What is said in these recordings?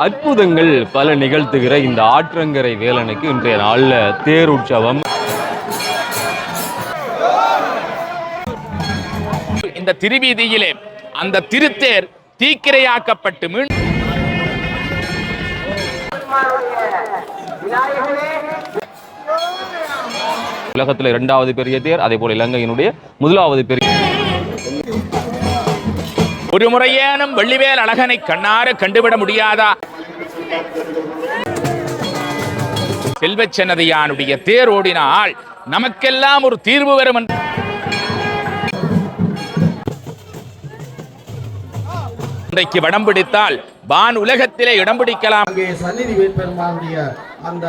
அற்புதங்கள் பல நிகழ்த்துகிற இந்த ஆற்றங்கரை வேலனுக்கு இன்றைய நாள்ல தேர் உற்சவம். இந்த திருவீதியிலே அந்த திருத்தேர் தீக்கிரையாக்கப்பட்டு உலகத்தில் இரண்டாவது பெரிய தேர், அதே போல இலங்கையினுடைய முதலாவது பெரிய. ஒரு முறையேனும் வெள்ளிவேல் அழகனை கண்ணார கண்டுவிட முடியாதா? செல்வச்சன்னதியானுடைய தேர் ஓடினால் நமக்கெல்லாம் ஒரு தீர்வு வரும். இன்றைக்கு வடம் பிடித்தால் வான் உலகத்திலே இடம் பிடிக்கலாம். சந்நிதி வேட்பெருமானுடைய அந்த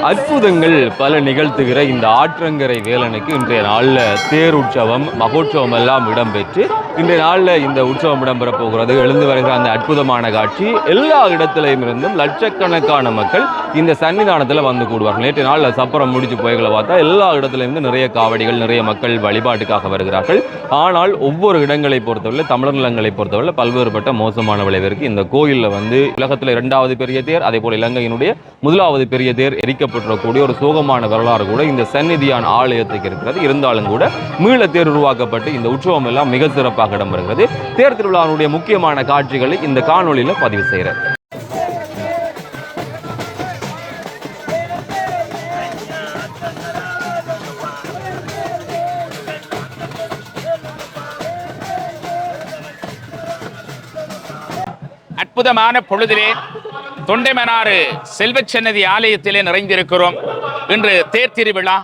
அற்புதங்கள் பல நிகழ்த்துகிற இந்த ஆற்றங்கரை வேலனுக்கு இன்றைய நாளில் தேர் உற்சவம் மகோற்சவம் எல்லாம் இடம்பெற்று இன்றைய நாளில் இந்த உற்சவம் இடம்பெற போகிறது. எழுந்து வருகிற அந்த அற்புதமான காட்சி எல்லா இடத்திலையும் இருந்தும் லட்சக்கணக்கான மக்கள் இந்த சன்னிதானத்தில் வந்து கூடுவார்கள். நேற்று நாளில் சப்பரம் முடிச்சு போய்களை பார்த்தா எல்லா இடத்துலையும் நிறைய காவடிகள், நிறைய மக்கள் வழிபாட்டுக்காக வருகிறார்கள். ஆனால் ஒவ்வொரு இடங்களை பொறுத்தவரை, தமிழர் நிலங்களை பொறுத்தவரை பல்வேறுபட்ட மோசமான விளைவிற்கு இந்த கோயிலில் வந்து உலகத்தில் இரண்டாவது பெரிய தேர், அதே போல் இலங்கையினுடைய முதலாவது பெரிய தேர் எரிக்கப்பட்டிருக்கக்கூடிய ஒரு சோகமான வரலாறு கூட இந்த சந்நிதியான ஆலயத்துக்கு இருக்கிறது. இருந்தாலும் கூட மீள தேர் உருவாக்கப்பட்டு இந்த உற்சவம் எல்லாம் மிக சிறப்பாக இடம்பெறுகிறது. தேர் திருவிழாவுடைய முக்கியமான காட்சிகளை இந்த காணொலியில் பதிவு செய்கிறேன். அற்புதமான பொழுதிலே தொண்டைமனாறு செல்வச்சன்னதி ஆலயத்திலே நிறைந்திருக்கிறோம். இன்று தேர் திருவிழா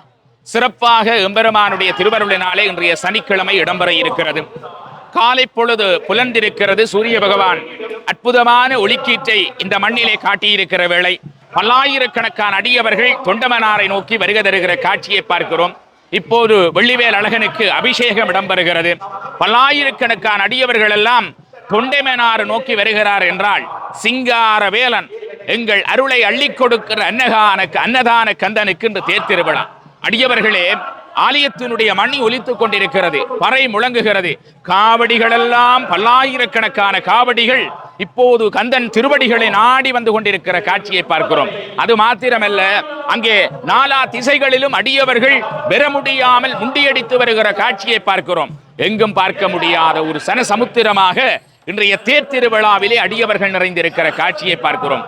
சிறப்பாக எம்பெருமானுடைய திருவருளினாலே இன்றைய சனிக்கிழமை இடம்பெற இருக்கிறது. காலை பொழுது புலர்ந்திருக்கிறது. சூரிய பகவான் அற்புதமான ஒளிக்கீற்றை இந்த மண்ணிலே காட்டியிருக்கிற வேளை பல்லாயிரக்கணக்கான அடியவர்கள் தொண்டமனாரை நோக்கி வருகை தருகிற காட்சியை பார்க்கிறோம். இப்போது வெள்ளிவேல் அழகனுக்கு அபிஷேகம் இடம்பெறுகிறது. பல்லாயிரக்கணக்கான அடியவர்கள் எல்லாம் தொண்டைமனாறு நோக்கி வருகிறார் என்றால் சிங்கார வேலன் எங்கள் அருளை அள்ளி கொடுக்கிற அன்னதான கந்தனுக்கு என்று தேர் திருவிழா. அடியவர்களே, ஆலயத்தினுடைய மணி ஒலித்துக் கொண்டிருக்கிறது, பறை முழங்குகிறது, காவடிகள் எல்லாம் பல்லாயிரக்கணக்கான காவடிகள் இப்போது கந்தன் திருவடிகளை நாடி வந்து கொண்டிருக்கிற காட்சியை பார்க்கிறோம். அது மாத்திரமல்ல, அங்கே நாலா திசைகளிலும் அடியவர்கள் பெற முடியாமல் முண்டியடித்து வருகிற காட்சியை பார்க்கிறோம். எங்கும் பார்க்க முடியாத ஒரு சனசமுத்திரமாக இன்றைய தேர் திருவிழாவிலே அடியவர்கள் நிறைந்திருக்கிற காட்சியை பார்க்கிறோம்.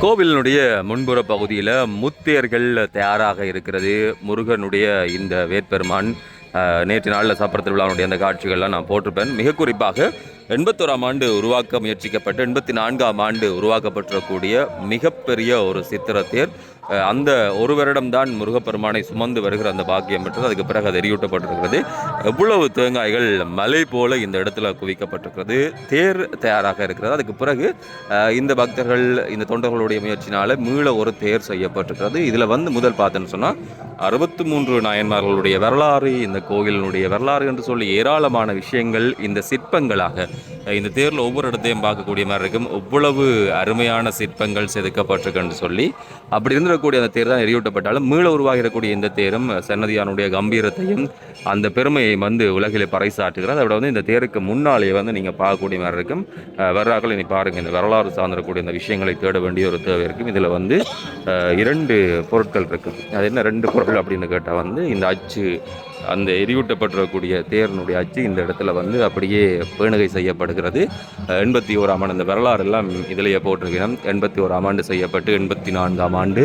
கோவிலினுடைய முன்புற பகுதியில் முத்தேர்கள் தயாராக இருக்கிறது. முருகனுடைய இந்த வேட்பெருமான் நேற்று நாளில் சப்பர திருவிழாவுடைய அந்த காட்சிகள்லாம் நான் போட்டிருப்பேன். மிக குறிப்பாக 81ஆம் ஆண்டு உருவாக்க முயற்சிக்கப்பட்டு 84ஆம் ஆண்டு உருவாக்கப்பட்டிருக்கக்கூடிய மிகப்பெரிய ஒரு சித்திர தேர். அந்த ஒரு வருடம்தான் முருகப்பெருமானை சுமந்து வருகிற அந்த பாக்கியம் பெற்றது. அதுக்கு பிறகு அது எரியூட்டப்பட்டிருக்கிறது. எவ்வளவு தேங்காய்கள் மலை போல இந்த இடத்துல குவிக்கப்பட்டிருக்கிறது. தேர் தயாராக இருக்கிறது. அதுக்கு பிறகு இந்த பக்தர்கள், இந்த தொண்டர்களுடைய முயற்சினால மீள ஒரு தேர் செய்யப்பட்டிருக்கிறது. இதில் வந்து முதல் பார்த்தேன்னு சொன்னால் 63 நாயன்மார்களுடைய வரலாறு, இந்த கோயிலினுடைய வரலாறு என்று சொல்லி ஏராளமான விஷயங்கள் இந்த சிற்பங்களாக இந்த தேரில் ஒவ்வொரு இடத்தையும் பார்க்கக்கூடிய மாதிரி இருக்கும். எவ்வளவு அருமையான சிற்பங்கள் செதுக்கப்பட்டிருக்குன்னு சொல்லி அப்படி இருந்திருக்கக்கூடிய அந்த தேர் தான் எரியூட்டப்பட்டாலும் மீள உருவாகிடக்கூடிய இந்த தேரும் சன்னதியானுடைய கம்பீரத்தையும் அந்த பெருமையை வந்து உலகிலே பறைசாற்றுகிறது. அதோட வந்து இந்த தேருக்கு முன்னாலேயே வந்து நீங்கள் பார்க்கக்கூடிய மாதிரி இருக்கும். வரலாறுகள் இனி பாருங்கள், இந்த வரலாறு சார்ந்திருக்கக்கூடிய இந்த விஷயங்களை தேட வேண்டிய ஒரு தேவை இருக்கும். இதில் வந்து 2 பொருட்கள் இருக்குது. அது என்ன 2 பொருட்கள் அப்படின்னு கேட்டால் வந்து இந்த அச்சு, அந்த எரியூட்டப்பட்டிருக்கக்கூடிய தேரனுடைய அச்சு இந்த இடத்துல வந்து அப்படியே பேணுகை செய்யப்படுகிறது. 81ஆம் ஆண்டு இந்த வரலாறு எல்லாம் இதிலேயே போட்டிருக்கிறோம். 81ஆம் ஆண்டு செய்யப்பட்டு 84ஆம் ஆண்டு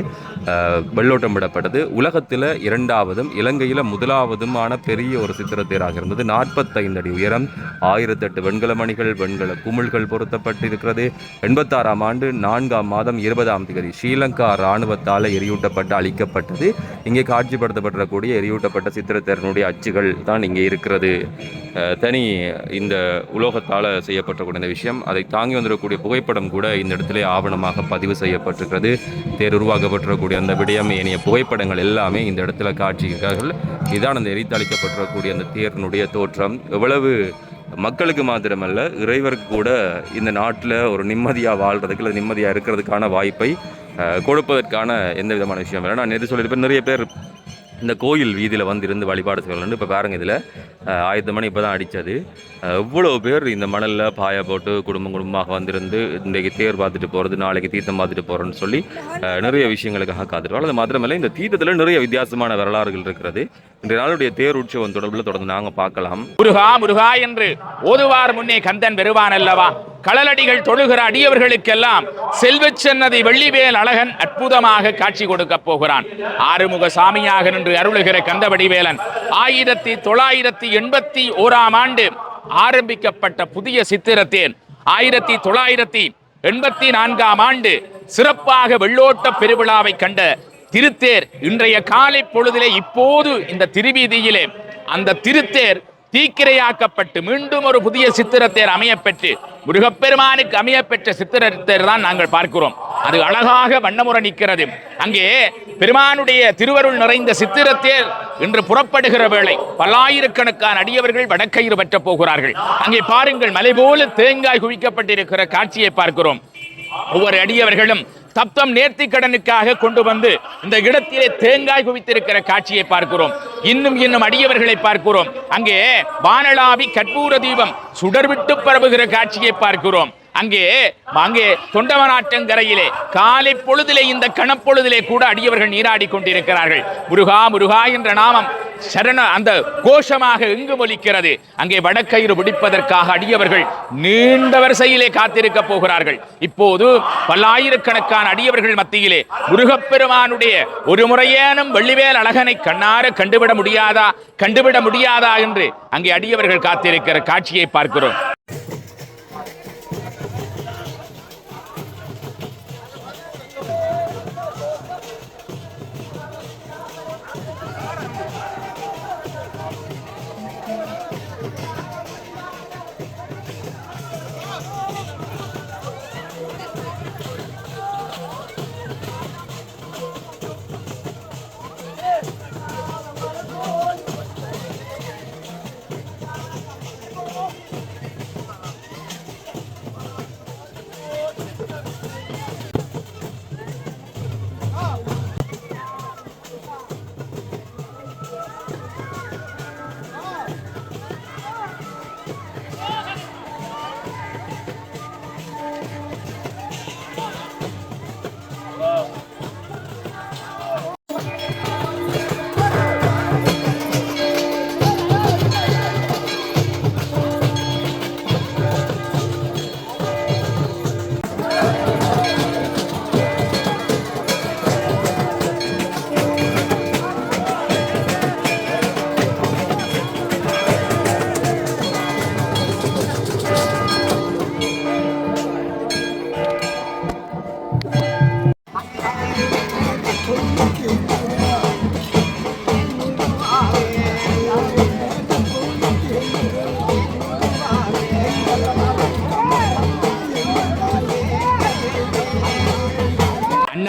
வெள்ளோட்டம் விடப்பட்டது. உலகத்தில் 2ஆவதும் இலங்கையில் முதலாவதுமான பெரிய ஒரு சித்திர தேராக இருந்தது. 45 அடி உயரம், 1008 வெண்கல மணிகள், வெண்கல குமிழ்கள் பொருத்தப்பட்டு இருக்கிறது. 86ஆம் ஆண்டு 4ஆம் மாதம் 20ஆம் தேதி ஸ்ரீலங்கா இராணுவத்தால் எரியூட்டப்பட்டு அளிக்கப்பட்டது. இங்கே காட்சிப்படுத்தப்பட்டிருக்கக்கூடிய எரியூட்டப்பட்ட சித்திர தேரனுடைய அச்சுகள் தான் இங்கே இருக்கிறது. தனி இந்த உலோகத்தால் செய்யப்பட்டக்கூடிய இந்த விஷயம், அதை தாங்கி வந்துடக்கூடிய புகைப்படம் கூட இந்த இடத்துல ஆவணமாக பதிவு செய்யப்பட்டிருக்கிறது. தேர் உருவாக்கப்பட்டிருக்கக்கூடிய அந்த விடயம், ஏனைய புகைப்படங்கள் எல்லாமே இந்த இடத்துல காட்சிக்கிறார்கள். இதான் அந்த எரித்தளிக்கப்பட்டிருக்கக்கூடிய அந்த தேரினுடைய தோற்றம். எவ்வளவு மக்களுக்கு மாத்திரமல்ல இறைவருக்கு கூட இந்த நாட்டில் ஒரு நிம்மதியாக வாழ்கிறதுக்கு இல்லை நிம்மதியாக இருக்கிறதுக்கான வாய்ப்பை கொடுப்பதற்கான எந்த விதமான விஷயம் இல்லை. நான் நேற்று சொல்லியிருப்பேன், நிறைய பேர் இந்த கோயில் வீதியில் வந்து இருந்து வழிபாடு செய்யலாம்னு. இப்போ பாருங்கள், இதில் 1000 மணி இப்போ தான் அடித்தது. எவ்வளோ பேர் இந்த மணலில் பாய போட்டு குடும்பமாக வந்திருந்து இன்றைக்கு தேர் பார்த்துட்டு போகிறது, நாளைக்கு தீர்த்தம் பார்த்துட்டு போகிறோன்னு சொல்லி நிறைய விஷயங்களுக்காக காத்துருவாங்க. அது மாத்திரமல்ல, இந்த தீர்த்தத்தில் நிறைய வித்தியாசமான வரலாறுகள் இருக்கிறது. இன்றைய நாளுடைய தேர் உற்சவம் தொடர்பில் தொடர்ந்து நாங்கள் பார்க்கலாம். முருகா முருகா என்று ஓதுவார் முன்னே கந்தன் வருவான் அல்லவா. களலடிகள் தொழுகிற அடியவர்களுக்கெல்லாம் செல்வச்சன்னதி வெள்ளிவேல் அழகன் அற்புதமாக காட்சி கொடுக்க போகிறான். ஆறுமுக சாமியாக நின்று அருளுகிற கந்தவடிவேலன் 1981ஆம் ஆண்டு ஆரம்பிக்கப்பட்ட புதிய சித்திரத்தேர் 1984ஆம் ஆண்டு சிறப்பாக வெள்ளோட்ட பெருவிழாவை கண்ட திருத்தேர் இன்றைய காலை பொழுதிலே இப்போது இந்த திருவீதியிலே அந்த திருத்தேர் தீக்கிரையாக்கப்பட்டு மீண்டும் ஒரு புதிய சித்திரத்தேர் அமையப்பெற்று முருகப்பெருமானுக்கு அமையப்பெற்ற சித்திரத்தேர் தான் நாங்கள் பார்க்கிறோம். அது அழகாக வண்ணமுற நிற்கிறது. அங்கே பெருமானுடைய திருவருள் நிறைந்த சித்திரத்தேர் இன்று புறப்படுகிற வேளை பல்லாயிரக்கணக்கான அடியவர்கள் வடக்கயிறு பற்ற போகிறார்கள். அங்கே பாருங்கள், மலை போல தேங்காய் குவிக்கப்பட்டிருக்கிற காட்சியை பார்க்கிறோம். ஒவ்வொரு அடியவர்களும் தப்தம் நேர்த்தி கடனுக்காக கொண்டு வந்து இந்த இடத்திலே தேங்காய் குவித்திருக்கிற காட்சியை பார்க்கிறோம். இன்னும் அடியவர்களை பார்க்கிறோம். அங்கே வானளாவி கற்பூர தீபம் சுடர்விட்டு பரவுகிற காட்சியை பார்க்கிறோம். அங்கே தொண்டவனாற்றங்கரையிலே காலை பொழுதிலே இந்த கணப்பொழுதிலே கூட அடியவர்கள் நீராடி கொண்டிருக்கிறார்கள். முருகா முருகா என்ற நாமம் சரண அந்த கோஷமாக எங்கும் ஒலிக்கிறது. அங்கே வடக்கயிறு பிடிப்பதற்காக அடியவர்கள் நீண்ட வரிசையிலே காத்திருக்க போகிறார்கள். இப்போது பல்லாயிரக்கணக்கான அடியவர்கள் மத்தியிலே முருகப்பெருமானுடைய ஒரு முறையேனும் வெள்ளிவேல் அழகனை கண்ணார கண்டுவிட முடியாதா என்று அங்கே அடியவர்கள் காத்திருக்கிற காட்சியை பார்க்கிறோம்.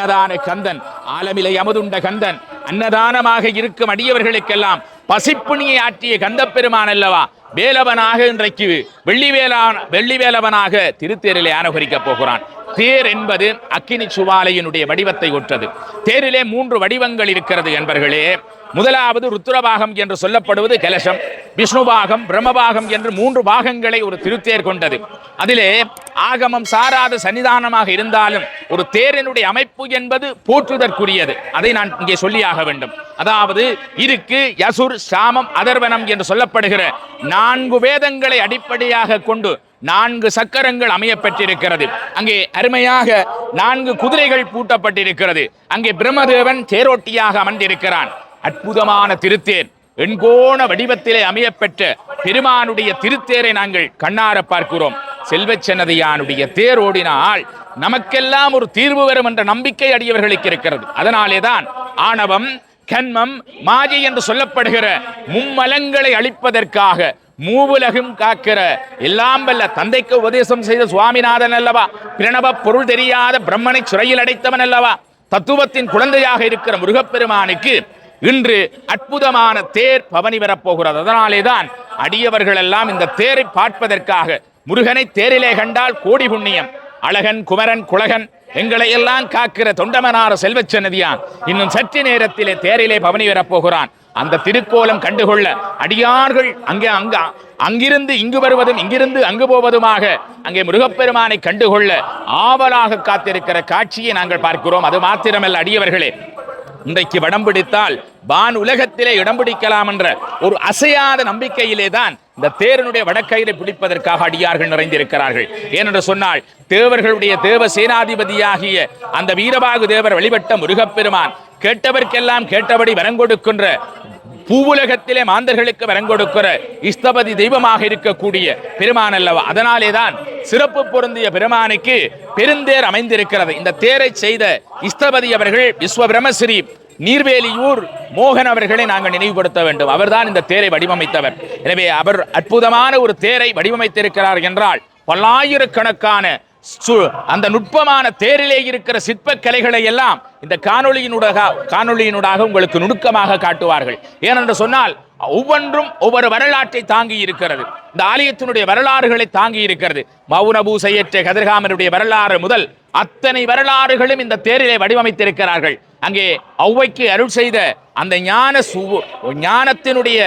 அன்னதான கந்தன், ஆலமிலை அமுதுண்ட கந்தன், அன்னதானமாக இருக்கும் அடியவர்களுக்கெல்லாம் பசிப்புணியை ஆற்றிய கந்தப்பெருமான் அல்லவா வேலவனாக இன்றைக்கு வெள்ளிவேலவனாக திருத்தேரிலே அனுகரிக்கப் போகிறான். தேர் என்பது அக்கினி சுவாலையினுடைய வடிவத்தை ஒற்றது. தேரிலே 3 வடிவங்கள் இருக்கிறது என்பர்களே. முதலாவது ருத்ரபாகம் என்று சொல்லப்படுவது கலசம், விஷ்ணுபாகம், பிரம்மபாகம் என்று 3 பாகங்களை ஒரு திருத்தேர் கொண்டது. அதிலே ஆகமம் சாராத சன்னிதானமாக இருந்தாலும் ஒரு தேரினுடைய அமைப்பு என்பது போற்றுதற்குரியது. அதை நான் இங்கே சொல்லியாக வேண்டும். அதாவது இருக்கு யசுர் சாமம் அதர்வனம் என்று சொல்லப்படுகிற 4 வேதங்களை அடிப்படையாக கொண்டு 4 சக்கரங்கள் அமையப்பட்டிருக்கிறது. அங்கே அருமையாக 4 குதிரைகள் பூட்டப்பட்டிருக்கிறது. அங்கே பிரம்மதேவன் தேரோட்டியாக அமர்ந்திருக்கிறான். அற்புதமான திருத்தேர், எண்கோண வடிவத்திலே அமையப்பெற்ற பெருமானுடைய திருத்தேரை நாங்கள் கண்ணார பார்க்கிறோம். செல்வச்சன்னதியானுடைய தேர் ஓடினால் நமக்கெல்லாம் ஒரு தீர்வு வரும் என்ற நம்பிக்கை அடியவர்களுக்கு இருக்கிறது. அதனாலேதான் ஆணவம், கன்மம், மாயை என்று சொல்லப்படுகிற மும்மலங்களை அழிப்பதற்காக மூவுலகும் காக்கிற எல்லாம் வல்ல தந்தைக்கு உபதேசம் செய்த சுவாமிநாதன் அல்லவா, பிரணவ பொருள் தெரியாத பிரம்மனை சிறையில் அடைத்தவன் அல்லவா, தத்துவத்தின் குழந்தையாக இருக்கிற முருகப்பெருமானுக்கு இன்று அற்புதமான தேர் பவனி வரப்போகிறது. அதனாலேதான் அடியவர்கள் எல்லாம் இந்த தேரை பார்ப்பதற்காக, முருகனை தேரிலே கண்டால் கோடி புண்ணியம், அழகன் குமரன் குலகன் எங்களை எல்லாம் காக்கிற தொண்டமனார் செல்வச்சன்னதியான் இன்னும் சற்று நேரத்திலே தேரிலே பவனி வரப்போகிறான். அந்த திருக்கோலம் கண்டுகொள்ள அடியார்கள் அங்கிருந்து இங்கு வருவதும் இங்கிருந்து அங்கு போவதுமாக அங்கே முருகப்பெருமானை கண்டுகொள்ள ஆவலாக காத்திருக்கிற காட்சியை நாங்கள் பார்க்கிறோம். அது மாத்திரமல்ல அடியவர்களே, இன்றைக்கு வடம் பிடித்தால் வான் உலகத்திலே இடம் பிடிக்கலாம் என்ற ஒரு அசையாத நம்பிக்கையிலே தான் இந்த தேரனுடைய வடக்கயிறை பிடிப்பதற்காக அடியார்கள் நிறைந்திருக்கிறார்கள். ஏனென்று சொன்னால் தேவர்களுடைய தேவ சேனாதிபதியாகிய அந்த வீரபாகு தேவர் வழிபட்ட முருகப்பெருமான் கேட்டவர்க்கெல்லாம் கேட்டபடி வரங்கொடுக்கின்ற பூவுலகத்திலே மாந்தர்களுக்கு வரங்கொடுக்கிற இஷ்டபதி தெய்வமாக இருக்கக்கூடிய பெருமான் அல்லவா. அதனாலேதான் சிறப்பு பொருந்திய பெருமானுக்கு பெருந்தேர் அமைந்திருக்கிறது. இந்த தேரை செய்த இஷ்டபதி அவர்கள் விஸ்வபிரமஸ்ரீ நீர்வேலியூர் மோகன் அவர்களை நாங்கள் நினைவுபடுத்த வேண்டும். அவர்தான் இந்த தேரை வடிவமைத்தவர். எனவே அவர் அற்புதமான ஒரு தேரை வடிவமைத்திருக்கிறார் என்றால் பல்லாயிரக்கணக்கான அந்த நுட்பமான தேரிலே இருக்கிற சிற்ப கலைகளை எல்லாம் இந்த காணொளியினூடாக உங்களுக்கு நுணுக்கமாக காட்டுவார்கள். ஏனென்று சொன்னால் ஒவ்வொன்றும் ஒவ்வொரு வரலாற்றை தாங்கி இருக்கிறது. இந்த ஆலயத்தினுடைய வரலாறுகளை தாங்கி இருக்கிறது. மௌனபூசையற்ற கதிர்காமருடைய வரலாறு முதல் அத்தனை வரலாறுகளும் இந்த தேரிலே வடிவமைத்திருக்கிறார்கள். அங்கே ஔவைக்கு அருள் செய்த அந்த ஞானத்தினுடைய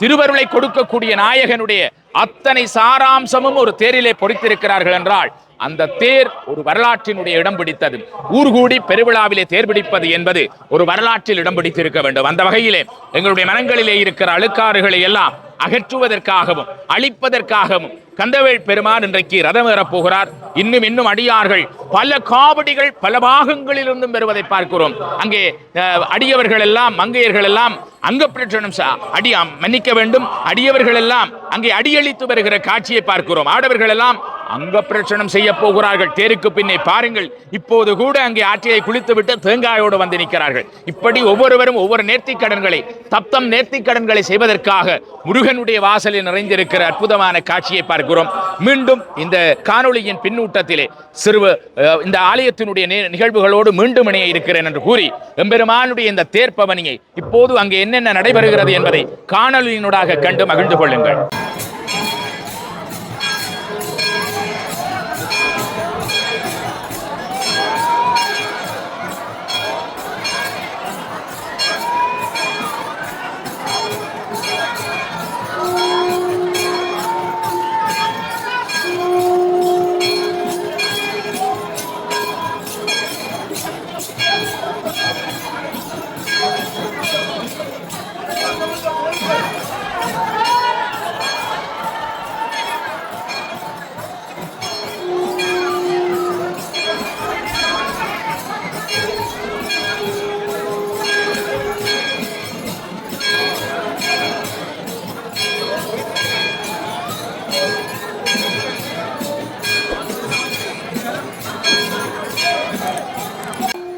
திருவருளை கொடுக்கக்கூடிய நாயகனுடைய அத்தனை சாராம்சமும் ஒரு தேரிலே பொறித்திருக்கிறார்கள் என்றால் அந்த தேர் ஒரு வரலாற்றினுடைய இடம் பிடித்தது. ஊர்கூடி பெருவிழாவிலே தேர் பிடிப்பது என்பது ஒரு வரலாற்றில் இடம் பிடித்திருக்க வேண்டும். அந்த வகையிலே எங்களுடைய மனங்களிலே இருக்கிற அழுக்காறுகளை எல்லாம் அகற்றுவதற்காகவும் அழிப்பதற்காகவும் கந்தவேல் பெருமான் இன்றைக்கு ரதம் ஏறப்போகிறார். இன்னும் அடியார்கள் பல காவடிகள் பல பாகங்களில் இருந்தும் பெறுவதை பார்க்கிறோம். அங்கே அடியவர்கள் எல்லாம் மங்கையர்கள் எல்லாம் அங்கப்பிரச்சனம் மன்னிக்க வேண்டும், அடியவர்கள் எல்லாம் அங்கே அடியளித்து வருகிற காட்சியை பார்க்கிறோம். ஆடவர்கள் எல்லாம் அங்க பிரச்சனம் செய்ய போகிறார்கள். தேருக்கு பின்னே பாருங்கள், இப்போது கூட அங்கே ஆற்றியை குளித்துவிட்டு தேங்காயோடு வந்து நிற்கிறார்கள். இப்படி ஒவ்வொருவரும் ஒவ்வொரு நேர்த்திக்கடன்களை தப்தம் நேர்த்திக்கடன்களை செய்வதற்காக முருகனுடைய வாசலில் நிறைந்திருக்கிற அற்புதமான காட்சியை பார்க்கிறோம். மீண்டும் இந்த காணொளியின் பின்னூட்டத்திலே இந்த ஆலயத்தினுடைய நிகழ்வுகளோடு மீண்டும் இணைய இருக்கிறேன் என்று கூறி எம்பெருமானுடைய இந்த தேர்ப்பவனியை இப்போது அங்கே என்னென்ன நடைபெறுகிறது என்பதை காணொளியினூடாக கண்டு மகிழ்ந்து கொள்ளுங்கள்.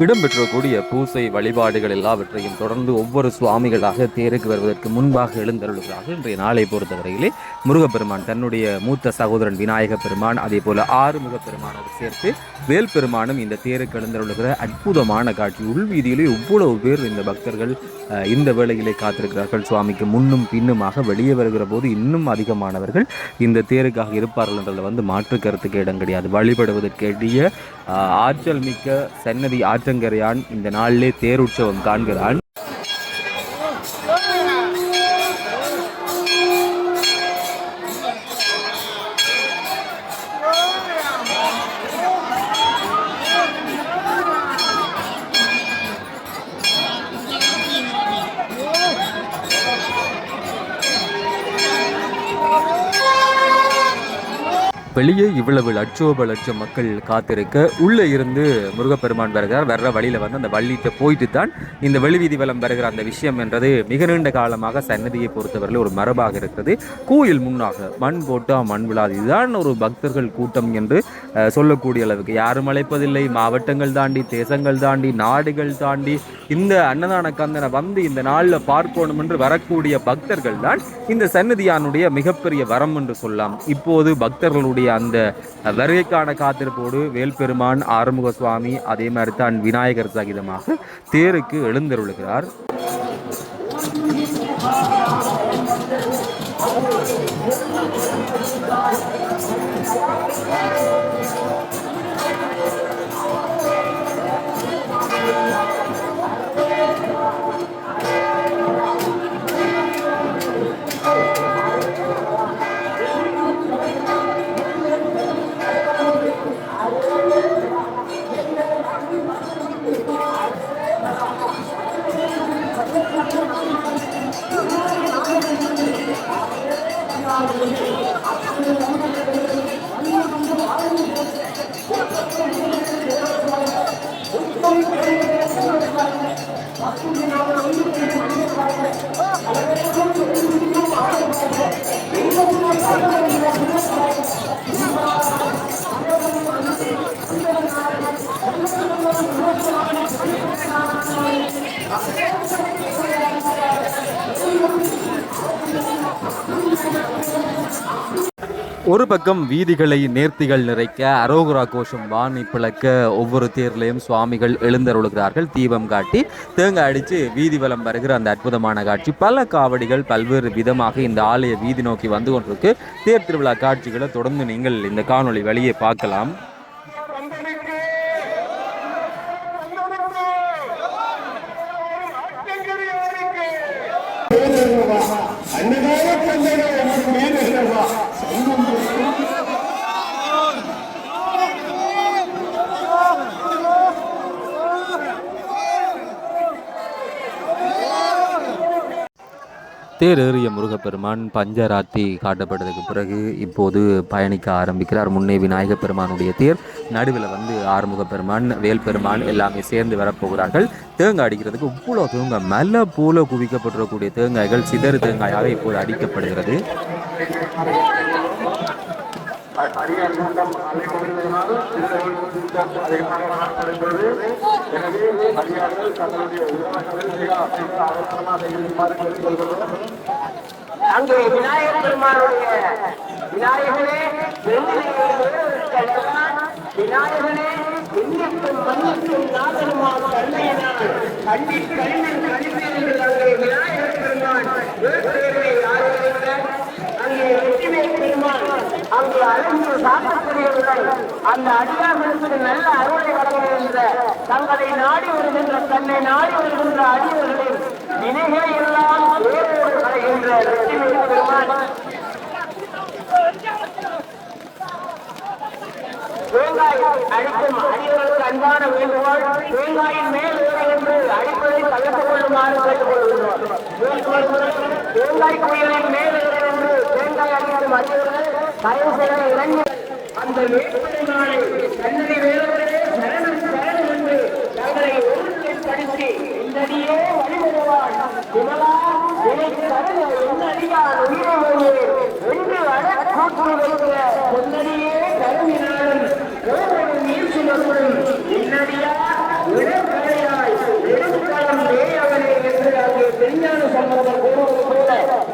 இடம்பெற்றக்கூடிய பூசை வழிபாடுகள் எல்லாவற்றையும் தொடர்ந்து ஒவ்வொரு சுவாமிகளாக தேருக்கு வருவதற்கு முன்பாக எழுந்தருளுகிறார்கள். இன்றைய நாளை பொறுத்தவரையிலே முருகப்பெருமான் தன்னுடைய மூத்த சகோதரன் விநாயக பெருமான், அதே போல ஆறுமுக பெருமானோடு சேர்த்து வேல் பெருமானும் இந்த தேருக்கு எழுந்தருளுகிற அற்புதமான காட்சி. உள்வீதியிலே இவ்வளவு பேர் இந்த பக்தர்கள் இந்த வேளையிலே காத்திருக்கிறார்கள். சுவாமிக்கு முன்னும் பின்னுமாக வெளியே வருகிற போது இன்னும் அதிகமானவர்கள் இந்த தேருக்காக இருப்பார்கள் என்றதில் மாற்று கருத்துக்கு இடம் கிடையாது. வழிபடுவதற்கேடிய ஆற்றல் மிக்க சன்னதி ஆற்றங்கரையான் இந்த நாளிலே தேருற்சவம் காண்கிறான். வெளியே இவ்வளவு லட்சம் மக்கள் காத்திருக்க உள்ளே இருந்து முருகப்பெருமான் வருகிறார். வர்ற வழியில் அந்த வள்ளிட்ட போயிட்டு தான் இந்த வெளிவீதி வலம் வருகிற அந்த விஷயம் என்றது மிக நீண்ட காலமாக சன்னதியை பொறுத்தவரையில் ஒரு மரபாக இருக்கிறது. கோயில் முன்னாக மண் போட்டா மண் விழாது, இதுதான் ஒரு பக்தர்கள் கூட்டம் என்று சொல்லக்கூடிய அளவுக்கு யாரும் அழைப்பதில்லை. மாவட்டங்கள் தாண்டி, தேசங்கள் தாண்டி, நாடுகள் தாண்டி இந்த அன்னதான கந்தனை இந்த நாளில் பார்க்கணும் என்று வரக்கூடிய பக்தர்கள் தான் இந்த சன்னதியானுடைய மிகப்பெரிய வரம் என்று சொல்லலாம். இப்போது பக்தர்களுடைய அந்த வருகைக்கான காத்திருப்போடு வேல்பெருமான், ஆறுமுக சுவாமி, அதே மாதிரி தான் விநாயகர் சகிதமாக தேருக்கு எழுந்தருளுகிறார். ஒரு பக்கம் வீதிகளை நேர்த்திகள் நிறைக்க அரோகரா கோஷம் வாணி பிளக்க ஒவ்வொரு தேர்லையும் சுவாமிகள் எழுந்தருளுகிறார்கள். தீபம் காட்டி தேங்காய் அடித்து வீதி வலம் வருகிற அந்த அற்புதமான காட்சி. பல காவடிகள் பல்வேறு விதமாக இந்த ஆலய வீதி நோக்கி வந்து கொண்டிருக்கு. தேர் திருவிழா காட்சிகளை தொடர்ந்து நீங்கள் இந்த காணொளி வழியே பார்க்கலாம். தேரேறிய முருகப்பெருமான் பஞ்சராத்தி காட்டப்பட்டதுக்கு பிறகு இப்போது பயணிக்க ஆரம்பிக்கிறார். முன்னே விநாயகப் பெருமானுடைய தேர், நடுவில் வந்து ஆறுமுக பெருமான், வேல் பெருமான் எல்லாமே சேர்ந்து வரப்போகிறார்கள். தேங்காய் அடிக்கிறதுக்கு இவ்வளோ தேங்காய் மலை போல குவிக்கப்பட்டிருக்கக்கூடிய தேங்காய்கள் சிதறு தேங்காயாக இப்போது அடிக்கப்படுகிறது. அங்கே விநாயகர் பெருமானுடைய விநாயகனே விநாயகனே இன்னிக்கும் மன்னிக்கும் நாதனுமாம் கருணையினால் கண்டி கண்ணின் கழிவு அங்கே விநாயகர் பெருமான் அங்கே வெற்றிவேல் பெருமான் அங்கே அழைந்து சாத்தக்கூடியவர்கள் அந்த அடியார்களுக்கு நல்ல அருளை வழங்குகின்ற தங்களை நாடி வருகின்ற தன்னை நாடி வருகின்ற அடியவர்களின் வினைகளை எல்லாம் வேறோடு அடைகின்ற வெற்றிவேல் பெருமான் தேங்காய் அடிக்கும் அடியவர்களுக்கு அன்பான வேண்டுகோள், தேங்காயின் மேல் ஏற என்று அடிப்பதை தவிர்த்து கொள்ளுமாறு கேட்டுக் கொள்கின்றோம். தேங்காய் குயிலின் மேல் ஏற என்று தேங்காய் அடிக்கும் அடியவர்கள் தயவு செய்த இளைஞர் அந்த வேட்புரிமானை கண்ணனை வேறுவரே சரணம் சரணம் என்று தங்களை ஒருநிலைப்படுத்தி இந்தடியே வழிபடுவான் விமலா இதை தருண என்னடியான் உயிரை வருவேன் என்று அடக்கூற்று வைக்கிற பொன்னடியே கருவினாலும் ஓரொரு நீர்ச்சிலும் இன்னடியா இடக்கடையாய் நெடுக்காலம் தேயவனே என்று அங்கே பெண்ணான சம்பந்தம் கூறுவது போல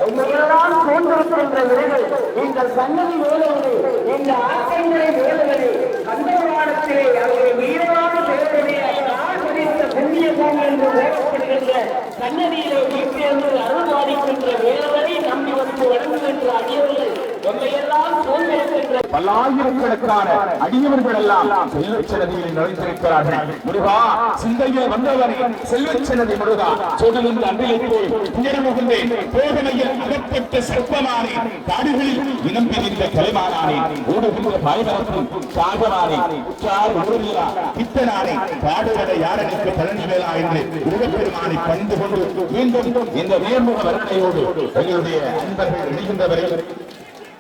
உண்மையெல்லாம் தோன்றிருக்கின்ற விரைவில் நீங்கள் சன்னதி வேலைகளே இந்த ஆக்கங்களை வேலைகளே கந்தவாடத்திலே அங்கே வீரமான தேவனுடைய காசரித்த புண்ணிய பூமி என்று பேசப்படுகின்ற சன்னதியிலே வீட்டிலிருந்து அருள்வாதிக்கின்ற வேலைகளை நம்பி வந்து வழங்குகின்ற அடியவர்கள் உண்மையெல்லாம் தோன்றிருக்கின்ற பல்லாயிரக்கணக்கான அடியவர்கள் எல்லாம் செல்வச்சனதியில் நுழைந்திருக்கிறார்கள். முருகா, சிந்தையில் வந்தவரை செல்வச்சனதி முருகா சோழனின் அன்றிலே போய் துயரமுகின்றேன். போகமையில் அகப்பட்ட சர்ப்பமானே, காடுகளில் இனம் பிரிந்த கலைமானானே, ஓடுகின்ற பாய்வரப்பும் சாகமானே, உற்றார் ஊரிலா பித்தனானே, காடுகளை யாரனுக்கு பழனி வேளா என்று முருகப்பெருமானை பணிந்து கொண்டு மீண்டும் இந்த நேர்முக வர்ணனையோடு எங்களுடைய அன்பர்கள் இணைகின்றவரை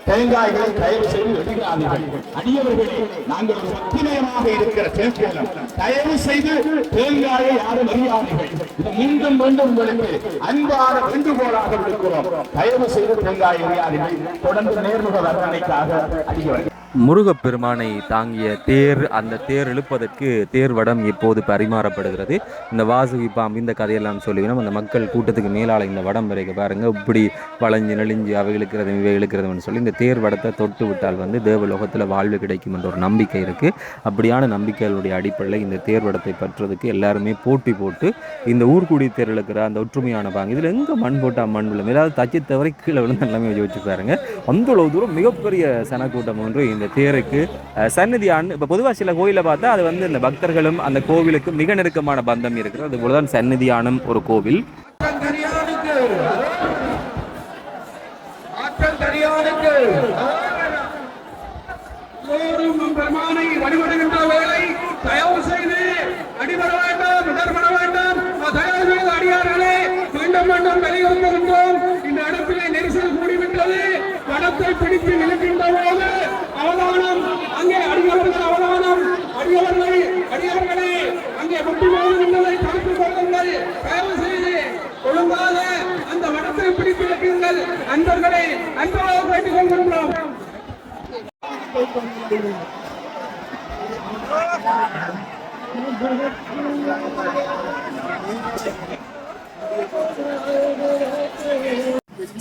தேங்காய்களை தயவு செய்து வெட்டுகிறார்கள். அடியவர்களே, நாங்கள் ஒத்துணையமாக இருக்கிற தேர்தலம் தயவு செய்து தேங்காயை யாரும் அறியாதீர்கள். இது மீண்டும் மீண்டும் உங்களுக்கு அன்பான வேண்டுகோளாக விடுக்கிறோம். தயவு செய்து தேங்காய் அறியாதீர்கள். தொடர்ந்து நேர்முக வர்ணனைக்காக அடியவர்கள் முருகப்பெருமானை தாங்கிய தேர், அந்த தேர் இழுப்பதற்கு தேர் வடம் இப்போது பரிமாறப்படுகிறது. இந்த வாசுகி பாம்பு இந்த கதையெல்லாம் சொல்லிவிடும். அந்த மக்கள் கூட்டத்துக்கு மேலால் இந்த வடம் வரைக்க பாருங்கள், இப்படி வளைஞ்சு நெளிஞ்சு அவை இழுக்கிறது இவை இழுக்கிறதுன்னு சொல்லி இந்த தேர் வடத்தை தொட்டு விட்டால் வந்து தேவலோகத்தில் வாழ்வு கிடைக்கும் என்ற ஒரு நம்பிக்கை இருக்குது. அப்படியான நம்பிக்கைகளுடைய அடிப்படையில் இந்த தேர் வடத்தை பற்றுறதுக்கு எல்லாருமே போட்டி போட்டு இந்த ஊர்கூடி தேர் இழுக்கிற அந்த ஒற்றுமையான பாங்க இதில் எங்கே மண் போட்டால் மண் விழும், ஏதாவது தச்சு தவறை கீழே விழுந்து எல்லாமே யோசிச்சு பாருங்க. அந்த அளவு தூரம் மிகப்பெரிய சனக்கூட்டம் ஒன்று இந்த தேருக்கு சந்நிதியான். இப்போ பொதுவாக சில கோயிலை பார்த்தா அது வந்து இந்த பக்தர்களும் அந்த கோவிலுக்கு மிக நெருக்கமான பந்தம் இருக்கிறது. அதுபோலதான் சந்நிதியானம் ஒரு கோவில். வழிபடுகின்ற வேலை தயவு செய்து அடிபட வேண்டாம், இடர்பட வேண்டாம். தயவு செய்து அடியார்களே மீண்டும் மீண்டும் வெளிவந்திருந்தோம். இந்த இடத்திலே நெரிசல் கூடிவிட்டது. படத்தை பிடித்து நிற்கின்ற போது அவதானம், அங்கே அடியவர்கள் அவதானம், அடியவர்களே அங்கே முட்டி போகின்றதை தடுத்துக் கொள்ளுங்கள். தயவு செய்து ஒழுங்காக அந்த வடத்தை பிடித்து நிற்குங்கள். அன்பர்களே அன்பராக கேட்டுக் கொள்கின்றோம்.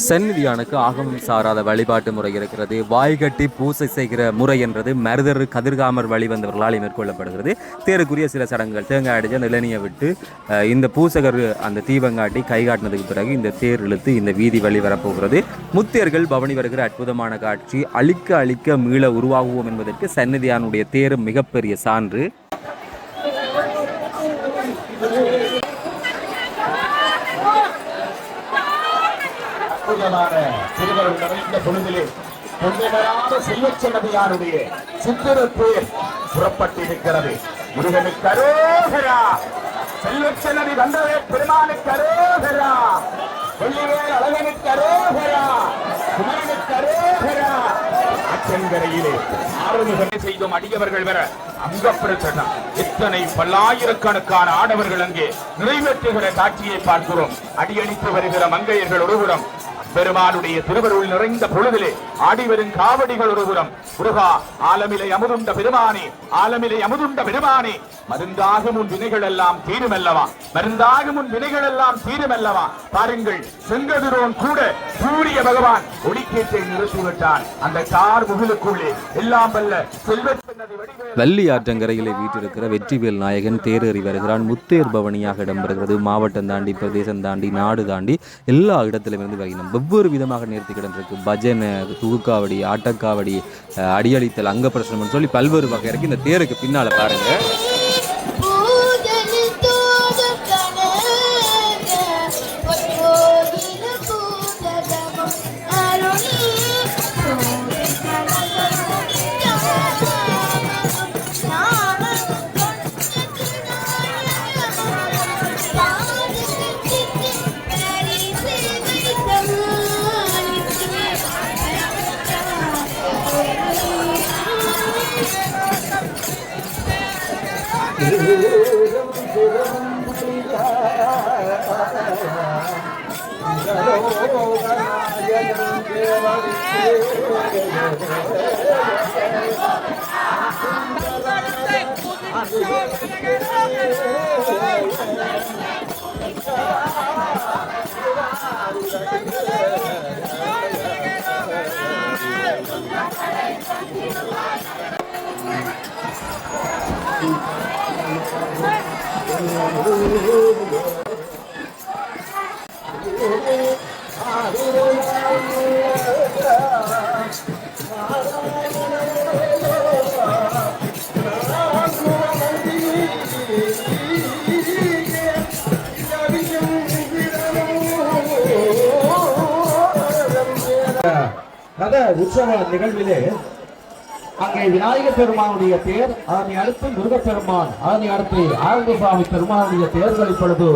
சந்நிதியானுக்கு ஆகமம் சாராத வழிபாட்டு முறை இருக்கிறது. வாய்கட்டி பூசை செய்கிற முறை என்றது மருதர் கதிர்காமர் வழி வந்தவர்களால் மேற்கொள்ளப்படுகிறது. தேருக்குரிய சில சடங்குகள், தேங்காய் அடிச்சு நிலனியை விட்டு இந்த பூசகர் அந்த தீபங்காட்டி கை காட்டினதுக்கு பிறகு இந்த தேர் இழுத்து இந்த வீதி வழி வரப்போகிறது. முத்தியர்கள் பவனி வருகிற அற்புதமான காட்சி. அழிக்க அழிக்க மீள உருவாகுவோம் என்பதற்கு சந்நிதியானுடைய தேர் மிகப்பெரிய சான்று. திருவருள் நிறைந்த பொழுதிலே தொண்டைமராத செல்வச்சன்னதியாருடைய சித்திர தேர் புறப்பட்டிருக்கிறது. முருகனுக்கு அரோகரா, செல்வச்சன்னதி வந்தவே பெருமானுக்கு அரோகரா, வெள்ளிவேல் அழகனுக்கு அரோகரா, குமரனுக்கு அரோகரா. அச்சங்கரையிலே ஆறுமுகனை செய்தோம் அடியவர்கள் வர அங்க பிரச்சனை. எத்தனை பல்லாயிரக்கணக்கான ஆடவர்கள் அங்கே நிறைவேற்றுகிற காட்சியை பார்க்கிறோம். அடியடித்து வருகிற மங்கையர்கள் ஒருபுறம், பெருமானுடைய திருவருள் நிறைந்த பொழுதிலே ஆடிவரும் காவடிகள் ஒருபுறம். முருகா, ஆலமிலை அமுதுண்ட பெருமானே, ஆலமிலை அமுதுண்ட பெருமானே, மருந்தாகும் உன் வினைகள் எல்லாம் தீருமல்லவா, மருந்தாகும் உன் வினைகள் எல்லாம் தீருமல்லவா. பாருங்கள், செங்கதிரோன் கூட சூரிய பகவான் ஒளிக்கேற்றை நிறுத்திவிட்டான். அந்த கார் முகிலுக்குள்ளே எல்லாம் வல்ல செல்வ வள்ளி ஆற்றங்கரையிலே வீட்டிருக்கிற வெற்றிவேல் நாயகன் தேரேறி வருகிறான். முத்தேர் பவனியாக இடம்பெறுகிறது. மாவட்டம் தாண்டி, பிரதேசம் தாண்டி, நாடு தாண்டி எல்லா இடத்திலும் இருந்து வருகிறோம். வெவ்வேறு விதமாக நேர்த்தி கிடந்திருக்கு. பஜனை, தூக்காவடி, ஆட்டக்காவடி, அடியளித்தல், அங்க பிரசனம் சொல்லி பல்வேறு வகை இருக்கு. இந்த தேருக்கு பின்னால பாருங்க. ரத உற்சவ நிகழ்விலே அங்கே விநாயகர் பெருமானுடைய தேர், அதனை அடுத்து முருகப்பெருமான், அதனை அடுத்து ஆனந்தசாமி பெருமானுடைய தேர்கள் இப்பொழுது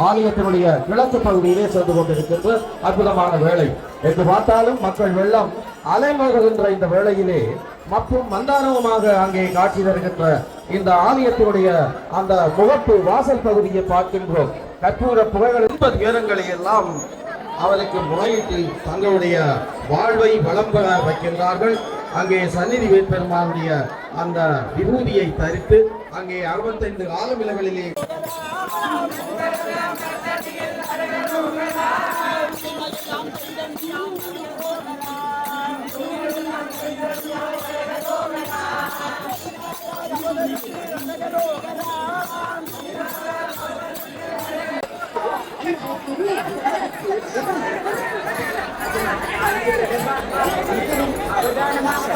ஆலயத்தினுடைய கிழக்கு பகுதியிலே சென்று கொண்டிருக்கின்ற அற்புதமான வேளை. என்று பார்த்தாலும் மக்கள் வெள்ளம் அலைமோதுகின்ற இந்த வேளையிலே மற்றும் மந்தானமாக அங்கே காட்சி தருகின்ற இந்த ஆலயத்தினுடைய அந்த முகப்பு வாசல் பகுதியை பார்க்கின்றோம். கற்பூர புகைகள் இன்ப நேரங்களை எல்லாம் அவருக்கு முறையிட்டு தங்களுடைய வாழ்வை வளம் பெற வைக்கின்றார்கள். அங்கே சந்நிதி வேட்பெருமானுடைய அந்த விபூதியை தரித்து அங்கே 65 ஆலமிலகளிலே பிரதானமாக